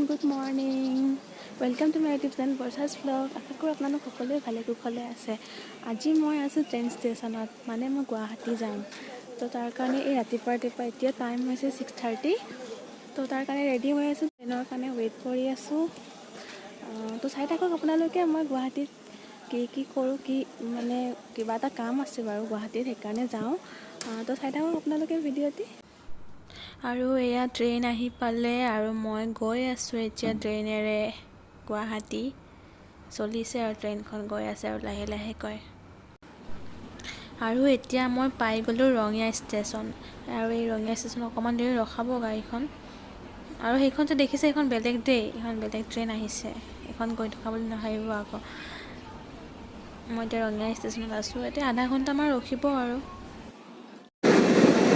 Everyone, good morning. Welcome to my YouTube channel Barsha's vlog. আশা কৰোঁ আপোনালোক সকলোৱে ভালে কুশলে আছে। আজি মই আছোঁ ট্ৰেইন ষ্টেচনত, মানে মই গুৱাহাটী যাম। তো তাৰ কাৰণে এই ৰাতিপুৱা এতিয়া টাইম হৈছে 6:30। তো তাৰ কাৰণে ৰেডি হৈ আছোঁ, ট্ৰেইনৰ কাৰণে ৱেইট কৰি আছোঁ। তো চাই থাকক আপোনালোকে মই গুৱাহাটীত কি কৰোঁ, মানে কিবা এটা কাম আছে বাৰু গুৱাহাটীত, সেইকাৰণে যাওঁ। তো চাই থাকক আপোনালোকে ভিডিঅ'টি। আৰু এয়া ট্ৰেইন আহি পালে আৰু মই গৈ আছোঁ এতিয়া ট্ৰেইনেৰে গুৱাহাটী। চলিছে আৰু ট্ৰেইনখন গৈ আছে আৰু লাহে লাহেকৈ। আৰু এতিয়া মই পাই গ'লোঁ ৰঙিয়া ষ্টেচন। আৰু এই ৰঙিয়া ষ্টেচন অকণমান দেৰি ৰখাব গাড়ীখন। আৰু সেইখন যে দেখিছে, সেইখন বেলেগ দেই, এইখন বেলেগ ট্ৰেইন আহিছে। এইখন গৈ থকা বুলি নাভাবিব আকৌ। মই এতিয়া ৰঙিয়া ষ্টেচনত আছোঁ, এতিয়া আধা ঘণ্টামান ৰখিব আৰু।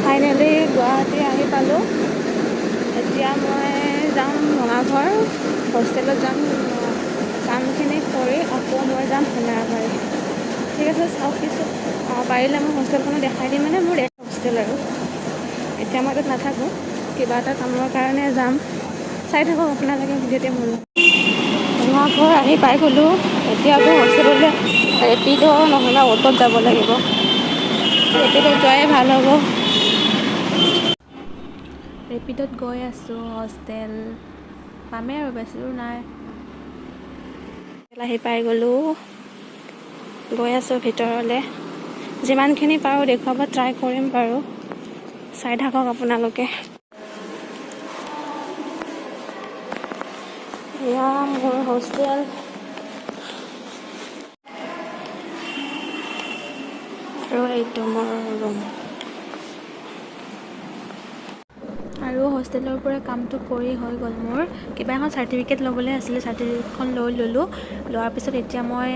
ফাইনেলি গুৱাহাটী আহি পালোঁ। এতিয়া মই যাম ভঙাঘৰ, হোষ্টেলত যাম। কামখিনি কৰি আকৌ মই যাম হেঙেৰাবাৰী। ঠিক আছে, চাওক পিছত পাৰিলে মই হোষ্টেলখনো দেখাই দিম, মানে মোৰ হোষ্টেল আৰু। এতিয়া মই তাত নাথাকোঁ, কিবা এটা কামৰ কাৰণে যাম। চাই থাকক আপোনালোকে ভিডিঅ'তে মোৰ। ভঙাঘৰ আহি পাই গ'লোঁ। এতিয়া আকৌ হোষ্টেললৈ ৰেপিড' নহ'লে অ'টত যাব লাগিব। ৰেপিড'ত যোৱাই ভাল হ'ব। ৰেপিড'ত গৈ আছোঁ, হোষ্টেল পামেই আৰু বেছি দূৰ নাই। আহি পাই গ'লোঁ, গৈ আছোঁ ভিতৰলৈ। যিমানখিনি পাৰোঁ দেখুৱাব ট্ৰাই কৰিম বাৰু, চাই থাকক আপোনালোকে। এয়া মোৰ হোষ্টেল। আৰু এইটো মোৰ ৰুম। আৰু হোষ্টেলৰ পৰা কামটো কৰি হৈ গ'ল মোৰ। কিবা এখন চাৰ্টিফিকেট ল'বলৈ আছিলে, চাৰ্টিফিকেটখন ল'লোঁ। লোৱাৰ পিছত এতিয়া মই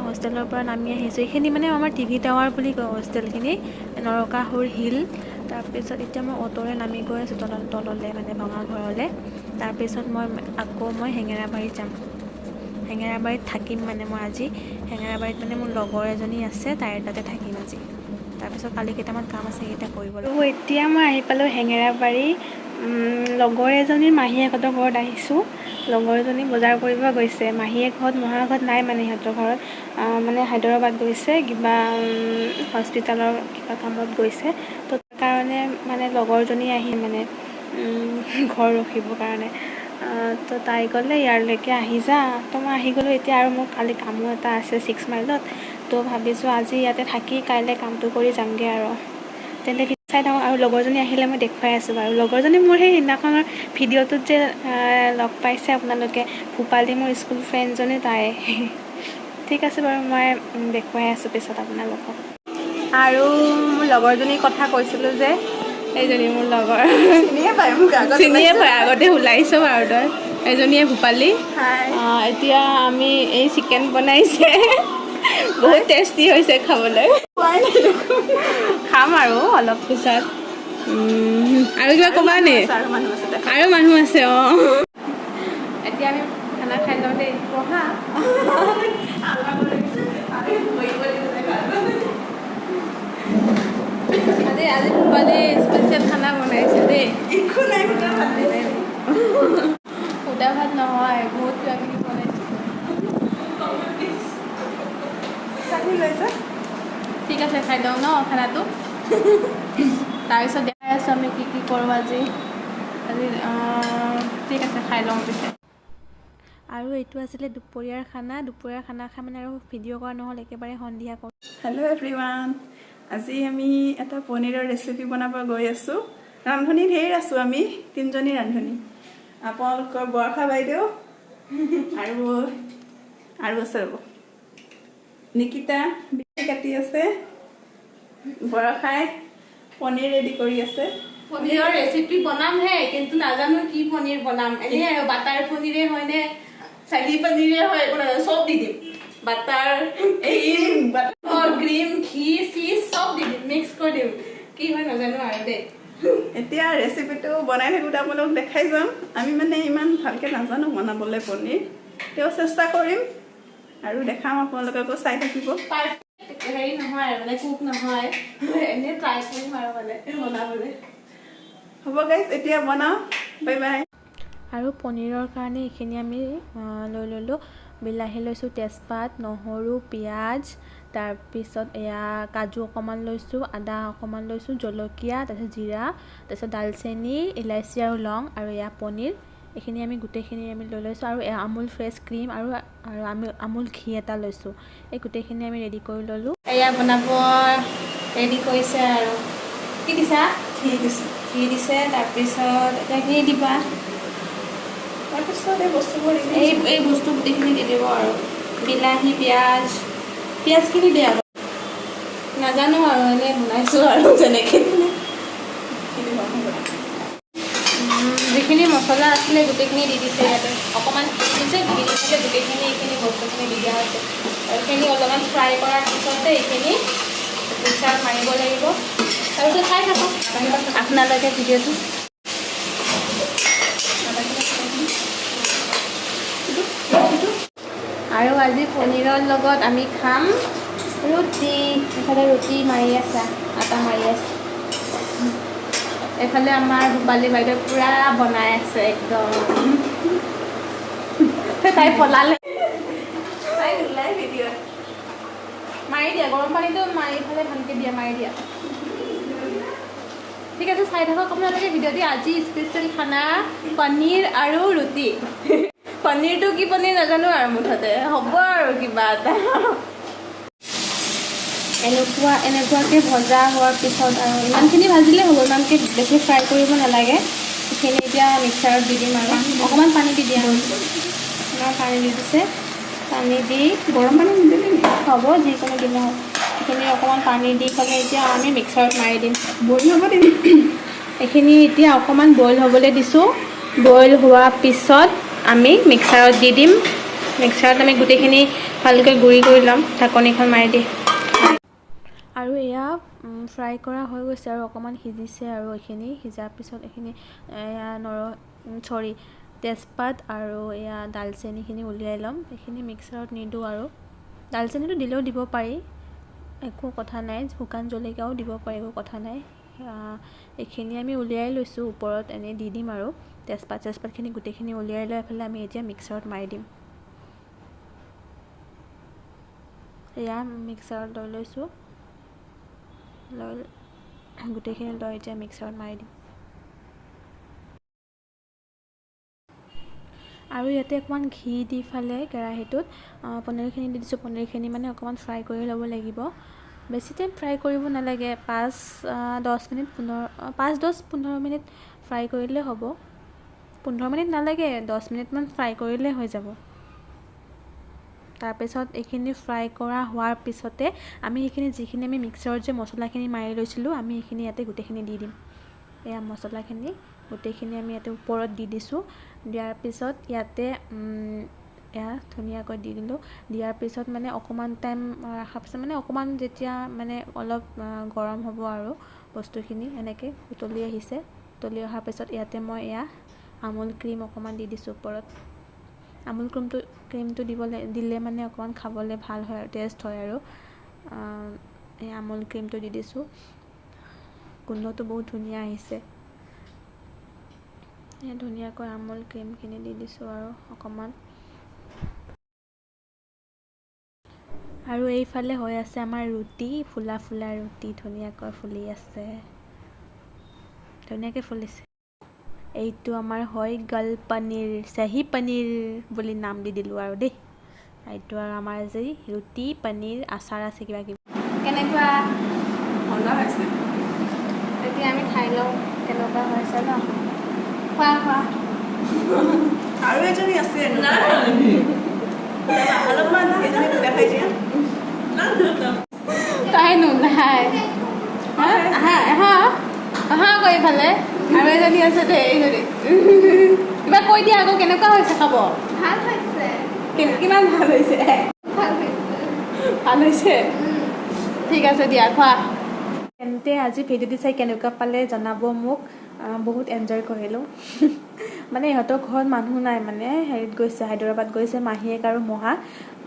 হোষ্টেলৰ পৰা নামি আহিছোঁ। এইখিনি মানে আমাৰ টিভি টাৱাৰ বুলি কয় হোষ্টেলখিনি, নৰকাসুৰ হিল। তাৰপিছত এতিয়া মই অ'টৰে নামি গৈ আছোঁ তললৈ, মানে ভঙাঘৰলৈ। তাৰপিছত আকৌ মই হেঙেৰাবাৰীত যাম। হেঙেৰাবাৰীত থাকিম মানে মই আজি। হেঙেৰাবাৰীত মানে মোৰ লগৰ এজনী আছে, তাইৰ তাতে থাকিম আজি। তাৰপিছত কালি কেইটামান কাম আছে, সেইকেইটা কৰিব লাগিব। এতিয়া মই আহি পালোঁ হেঙেৰাবাৰী। লগৰ এজনীৰ মাহীয়েকহঁতৰ ঘৰত আহিছোঁ। লগৰজনী বজাৰ কৰিব গৈছে। মাহীয়েক মহাৰ ঘৰত নাই, মানে সিহঁতৰ ঘৰত মানে হায়দৰাবাদ গৈছে, কিবা হস্পিটেলৰ কিবা কামত গৈছে। তো তাৰ কাৰণে মানে লগৰজনী আহি মানে ঘৰ ৰখিবৰ কাৰণে। তো তাই ক'লে ইয়ালৈকে আহি যা। তো মই আহি গ'লোঁ এতিয়া, আৰু মোৰ কালি কামো এটা আছে 6 মাইলত। তো ভাবিছোঁ আজি ইয়াতে থাকি কাইলৈ কামটো কৰি যামগৈ আৰু। তেন্তে চাই থাকক। আৰু লগৰজনী আহিলে মই দেখুৱাই আছোঁ বাৰু। লগৰজনী মোৰ সেই সেইদিনাখনৰ ভিডিঅ'টোত যে লগ পাইছে আপোনালোকে, ভূপালী, মোৰ স্কুল ফ্ৰেণ্ডজনী, তাই। ঠিক আছে বাৰু, মই দেখুৱাই আছোঁ পিছত আপোনালোকক। আৰু মোৰ লগৰজনীৰ কথা কৈছিলোঁ যে, এইজনী মোৰ লগৰ। চিনিয়ে পায়, আগতে ওলাইছোঁ বাৰু তই। এজনীয়ে ভূপালী। এতিয়া আমি এই চিকেন বনাইছে, বহুত টেষ্টি হৈছে খাবলৈ। খাম আৰু অলপ পিছত। আৰু কিবা ক'বা নে? আৰু মানুহ আছে, অঁ। এতিয়া আমি খানা খাই লওঁ দেই। বহা। আজি ভূপালী স্পেচিয়েল খানা বনাইছে দেই। সুদা ভাত নহয়, বহুত কিবা কিবি বনাইছে। ঠিক আছে, খাই লওঁ ন খানাটো। তাৰপিছত দেখাই আছোঁ আমি কি কৰোঁ আজি। ঠিক আছে, খাই লওঁ পিছে। আৰু এইটো আছিলে দুপৰীয়াৰ খানা। দুপৰীয়াৰ খানা খাই মানে আৰু ভিডিঅ' কৰা নহ'ল, একেবাৰে সন্ধিয়া কৰোঁ। হেল্ল' এভৰিৱান, আজি আমি এটা পনীৰৰ ৰেচিপি বনাব গৈ আছোঁ। ৰান্ধনি ঢেৰ আছোঁ আমি, 3জনী ৰান্ধনি। আপোনালোকৰ বৰ্ষা বাইদেউ আৰু আছে ৰ'ব, নিকিতা বিটি কাটি আছে, বৰষাই পনীৰ ৰেডি কৰি আছে। পনীৰৰ ৰেচিপি বনামহে, কিন্তু নাজানো কি পনীৰ বনাম। এনেই আৰু বাটাৰ পনীৰে হয়নে, চাহী পনীৰে হয়, চব দি দিম। বাটাৰ, ক্ৰীম, ঘি, চীজ চব দি দিম, মিক্স কৰি দিম। কি হয় নাজানো আৰু দেই। এতিয়া ৰেচিপিটো বনাই থাকোঁতে আপোনালোক দেখাই যাম। আমি মানে ইমান ভালকৈ নাজানো বনাবলৈ পনীৰ, তেওঁ চেষ্টা কৰিম আৰু দেখাম, আপোনালোককো চাই থাকিব। হেৰি নহয় আৰু মানে কুক নহয়, এনেই ট্ৰাই কৰিম আৰু মানে বনাবলৈ। হ'ব গাইজ, এতিয়া বনাওঁ। Bye bye. আৰু পনীৰৰ কাৰণে এইখিনি আমি লৈ ল'লোঁ। বিলাহী লৈছোঁ, তেজপাত, নহৰু, পিঁয়াজ, তাৰপিছত এয়া কাজু অকণমান লৈছোঁ, আদা অকণমান লৈছোঁ, জলকীয়া, তাৰপিছত জিৰা, তাৰপিছত ডালচেনি, ইলাচি আৰু লং, আৰু এয়া পনীৰ। এইখিনি আমি গোটেইখিনি আমি লৈ লৈছোঁ আৰু আমুল ফ্ৰেছ ক্ৰীম আৰু আমি আমুল ঘি এটা লৈছোঁ। এই গোটেইখিনি আমি ৰেডি কৰি ল'লোঁ। এয়া বনাব ৰেডি কৰিছে আৰু কি দিছা? ঘি দিছে। তাৰপিছত এতিয়া কি দিবা? তাৰপিছত এই বস্তুবোৰ এই বস্তু গোটেইখিনি দি দিব আৰু বিলাহী, পিঁয়াজখিনি দিয়ে আৰু নাজানো আৰু এনেই বনাইছোঁ আৰু যেনেকৈ যিখিনি মছলা আছিলে গোটেইখিনি দি দিছে ইয়াতে। অকণমান দিছে, দি দিছে গোটেইখিনি। এইখিনি বস্তুখিনি দি দিয়া হৈছে আৰু এইখিনি অলপমান ফ্ৰাই কৰাৰ পিছতে এইখিনি মিক্সাৰত মাৰিব লাগিব। তাৰপিছত খাই থাকক আপোনালোকে ভিডিঅ'টো। আৰু আজি পনীৰৰ লগত আমি খাম ৰুটি। এইফালে ৰুটি মাৰি আছে, আটা মাৰি আছে। এইফালে আমাৰ ৰূপালী বাইদেউ পূৰা বনাই আছে একদম। তাই পলালে, তাই ওলাই ভিডিঅ'ত মাৰি দিয়া গৰম পানীটো মাৰি পেলাই ভালকৈ দিয়া, মাৰি দিয়া। ঠিক আছে, চাই থাকক আপোনালোকে ভিডিঅ'টি। আজি স্পেচিয়েল খানা পনীৰ আৰু ৰুটি। পনীৰটো কি পনীৰ নাজানো আৰু মুঠতে হ'ব আৰু কিবা এটা। এনেকুৱাকৈ ভজা হোৱাৰ পিছত আৰু ইমানখিনি ভাজিলে হ'ব, ইমানকৈ বেছি ফ্ৰাই কৰিব নালাগে। সেইখিনি এতিয়া মিক্সাৰত দি দিম আৰু অকণমান পানী দি দিয়া হ'ল। অকণমান পানী দি দিছে, পানী দি গৰম পানী নিদিলে নেকি? হ'ব যিকোনো দিলে হ'ল। সেইখিনি অকণমান পানী দি পেলাই এতিয়া আমি মিক্সাৰত মাৰি দিম। বইল হ'ব দিম। এইখিনি এতিয়া অকণমান বইল হ'বলৈ দিছোঁ। বইল হোৱাৰ পিছত আমি মিক্সাৰত দি দিম। মিক্সাৰত আমি গোটেইখিনি ভালকৈ গুড়ি কৰি ল'ম ঢাকনিখন মাৰি দি। আৰু এয়া ফ্ৰাই কৰা হৈ গৈছে আৰু অকণমান সিজিছে। আৰু এইখিনি সিজাৰ পিছত এইখিনি এয়া তেজপাত আৰু এয়া ডালচেনিখিনি উলিয়াই ল'ম। এইখিনি মিক্সাৰত নিদিওঁ আৰু ডালচেনিটো দিলেও দিব পাৰি, একো কথা নাই। শুকান জলকীয়াও দিব পাৰি, একো কথা নাই। এইখিনি আমি উলিয়াই লৈছোঁ, ওপৰত এনেই দি দিম আৰু তেজপাতখিনি গোটেইখিনি উলিয়াই লৈ পেলাই আমি এতিয়া মিক্সাৰত মাৰি দিম। এয়া মিক্সাৰত লৈ লৈছোঁ, গোটেইখিনি লৈ এতিয়া মিক্সাৰত মাৰি দিম। আৰু ইয়াতে অকণমান ঘি দি ফালে কেৰাহীটোত পনীৰখিনি দি দিছোঁ। পনীৰখিনি মানে অকণমান ফ্ৰাই কৰি ল'ব লাগিব। বেছি টাইম ফ্ৰাই কৰিব নালাগে, 5-10-15 মিনিট ফ্ৰাই কৰিলে হ'ব। 15 মিনিট নালাগে, 10 মিনিটমান ফ্ৰাই কৰিলে হৈ যাব। তাৰপিছত এইখিনি ফ্ৰাই কৰা হোৱাৰ পিছতে আমি যিখিনি আমি মিক্সাৰত যে মছলাখিনি মাৰি লৈছিলোঁ, আমি এইখিনি ইয়াতে গোটেইখিনি দি দিম। এয়া মছলাখিনি গোটেইখিনি আমি ইয়াতে ওপৰত দি দিছোঁ। দিয়াৰ পিছত ইয়াতে এয়া ধুনীয়াকৈ দি দিলোঁ। দিয়াৰ পিছত মানে অকণমান টাইম ৰখাৰ পিছত মানে অকণমান যেতিয়া মানে অলপ গৰম হ'ব আৰু বস্তুখিনি এনেকৈ উতলি আহিছে। উতলি অহাৰ পিছত ইয়াতে মই এয়া আমুল ক্ৰীম অকণমান দি দিছোঁ ওপৰত। আমুল ক্ৰীমটো দিলে মানে অকণমান খাবলৈ ভাল হয় আৰু টেষ্ট হয় আৰু এই আমুল ক্ৰীমটো দি দিছোঁ। গোন্ধটো বহুত ধুনীয়া আহিছে। ধুনীয়াকৈ আমুল ক্ৰীমখিনি দি দিছোঁ আৰু অকণমান। আৰু এইফালে হৈ আছে আমাৰ ৰুটি, ফুলা ৰুটি ধুনীয়াকৈ ফুলি আছে, ধুনীয়াকৈ ফুলিছে। এইটো আমাৰ হৈ গ'ল পনীৰ, চাহী পনীৰ বুলি নাম দি দিলোঁ আৰু দেই। এইটো আৰু আমাৰ আজি ৰুটি, পনীৰ, আচাৰ আছে কিবা কিবি। কেনেকুৱা মজা হৈছে। এতিয়া আমি খাই লওঁ কেনেকুৱা হৈছে ন। খোৱা আৰু এজনী আছে অলপমান এজনীক দেখাই দিয়া। তাই নোলায়। আহা আকৌ এইফালে আৰু এজনী আছে দেই, এইজনী কিবা কৈ দিয়া আকৌ কেনেকুৱা হৈছে খাব। ভাল হৈছে। কিমান ভাল হৈছে? ভাল হৈছে। ঠিক আছে দিয়া, খোৱা। তেন্তে আজি ভিডিঅ'টো চাই কেনেকুৱা পালে জনাব মোক। বহুত এনজয় কৰিলোঁ। মানে ইহঁতৰ ঘৰত মানুহ নাই, মানে হেৰিত গৈছে, হায়দৰাবাদ গৈছে মাহীয়েক আৰু মহা।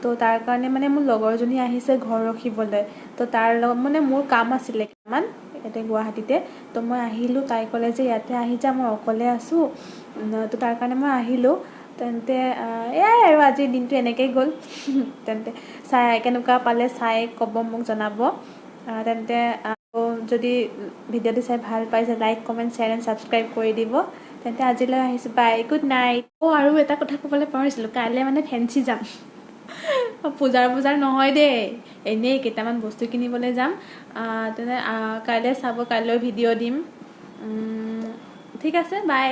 তো তাৰ কাৰণে মানে মোৰ লগৰজনী আহিছে ঘৰ ৰখিবলৈ। তো তাৰ লগত মানে মোৰ কাম আছিলে কিছুমান, ইয়াতে গুৱাহাটীতে। তো মই আহিলোঁ, তাই ক'লে যে ইয়াতে আহি যা, মই অকলে আছোঁ, তো তাৰ কাৰণে মই আহিলোঁ। তেন্তে এয়াই আৰু আজিৰ দিনটো এনেকৈয়ে গ'ল। তেন্তে কেনেকুৱা পালে চাই ক'ব, মোক জনাব। তেন্তে যদি ভিডিঅ'টো চাই ভাল পাইছে, like comment share and subscribe কৰি দিব। তেন্তে আজিলৈ আহিছোঁ, বাই, গুড নাইট। আৰু এটা কথা ক'বলৈ পাহৰিছিলোঁ, কাইলৈ মানে ফেঞ্চি যাম। পূজাৰ নহয় দেই, এনেই কেইটামান বস্তু কিনিবলৈ যাম। তেনে কাইলৈ চাব, কাইলৈ ভিডিঅ' দিম। ঠিক আছে, বাই।